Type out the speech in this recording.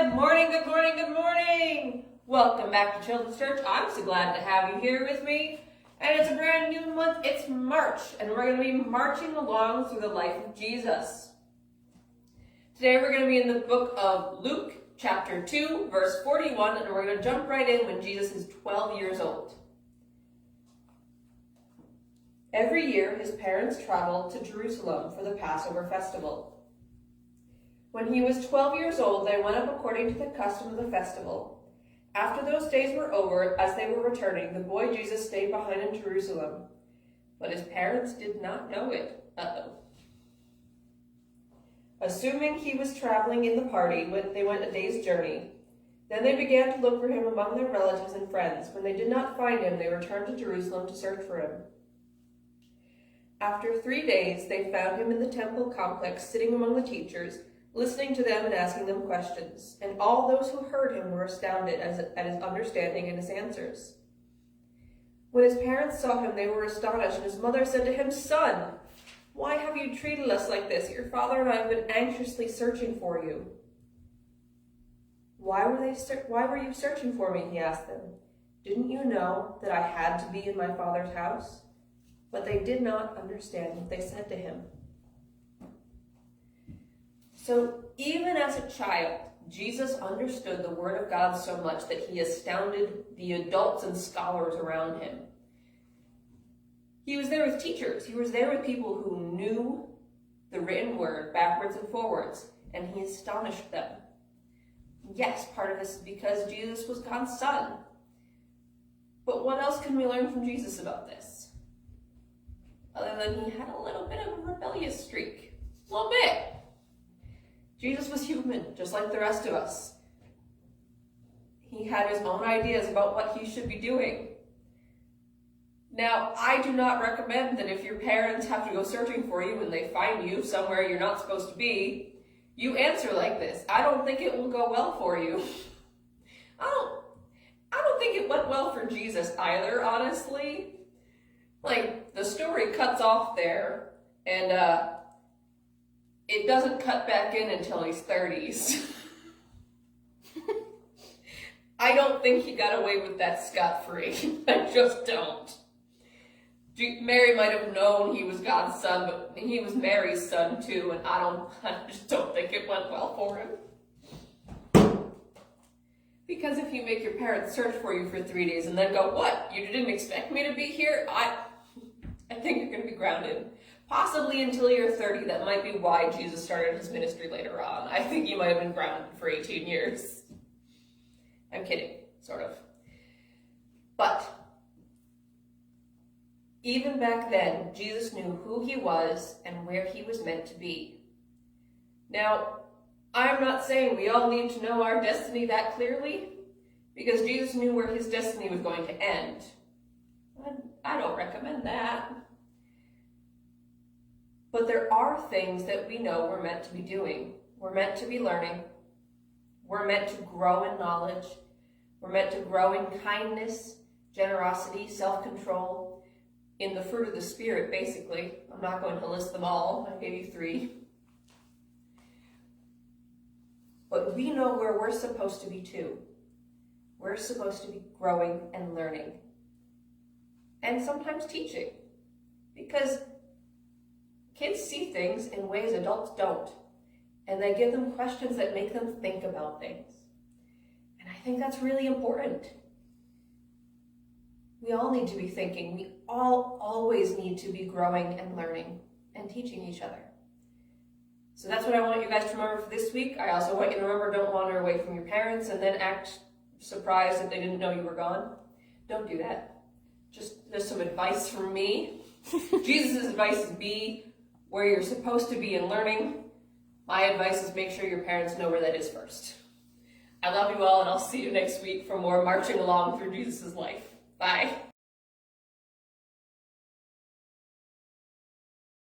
Good morning, good morning, good morning. Welcome back to Children's Church. I'm so glad to have you here with me. And it's a brand new month. It's March, and we're going to be marching along through the life of Jesus. Today we're going to be in the book of Luke, chapter 2, verse 41, and we're going to jump right in when Jesus is 12 years old. Every year, his parents traveled to Jerusalem for the Passover festival. When he was 12 years old, they went up according to the custom of the festival. After those days were over, as they were returning, the boy Jesus stayed behind in Jerusalem. But his parents did not know it. Assuming he was traveling in the party, they went a day's journey. Then they began to look for him among their relatives and friends. When they did not find him, they returned to Jerusalem to search for him. After 3 days, they found him in the temple complex, sitting among the teachers, listening to them and asking them questions. And all those who heard him were astounded at his understanding and his answers. When his parents saw him, they were astonished, and his mother said to him, "Son, why have you treated us like this? Your father and I have been anxiously searching for you." Why were you searching for me?" he asked them. "Didn't you know that I had to be in my father's house?" But they did not understand what they said to him. So even as a child, Jesus understood the Word of God so much that he astounded the adults and scholars around him. He was there with teachers. He was there with people who knew the written Word backwards and forwards, and he astonished them. Yes, part of this is because Jesus was God's son. But what else can we learn from Jesus about this? Other than he had a little bit of a rebellious streak. A little bit. Jesus was human, just like the rest of us. He had his own ideas about what he should be doing. Now, I do not recommend that if your parents have to go searching for you and they find you somewhere you're not supposed to be, you answer like this. I don't think it will go well for you. I don't think it went well for Jesus either, honestly. Like, the story cuts off there, and it doesn't cut back in until he's 30s. I don't think he got away with that scot-free. I just don't. Mary might have known he was God's son, but he was Mary's son too, and I just don't think it went well for him. Because if you make your parents search for you for 3 days and then go, "What? You didn't expect me to be here?" I think you're going to be grounded. Possibly until you're 30. That might be why Jesus started his ministry later on. I think you might have been grounded for 18 years. I'm kidding, sort of. But even back then, Jesus knew who he was and where he was meant to be. Now, I'm not saying we all need to know our destiny that clearly, because Jesus knew where his destiny was going to end. I don't recommend that. But there are things that we know we're meant to be doing. We're meant to be learning. We're meant to grow in knowledge. We're meant to grow in kindness, generosity, self-control, in the fruit of the Spirit, basically. I'm not going to list them all. I gave you 3. But we know where we're supposed to be too. We're supposed to be growing and learning. And sometimes teaching. Because kids see things in ways adults don't. And they give them questions that make them think about things. And I think that's really important. We all need to be thinking. We all always need to be growing and learning and teaching each other. So that's what I want you guys to remember for this week. I also want you to remember, don't wander away from your parents and then act surprised that they didn't know you were gone. Don't do that. Just some advice from me. Jesus' advice is be where you're supposed to be in learning. My advice is make sure your parents know where that is first. I love you all, and I'll see you next week for more marching along through Jesus' life. Bye.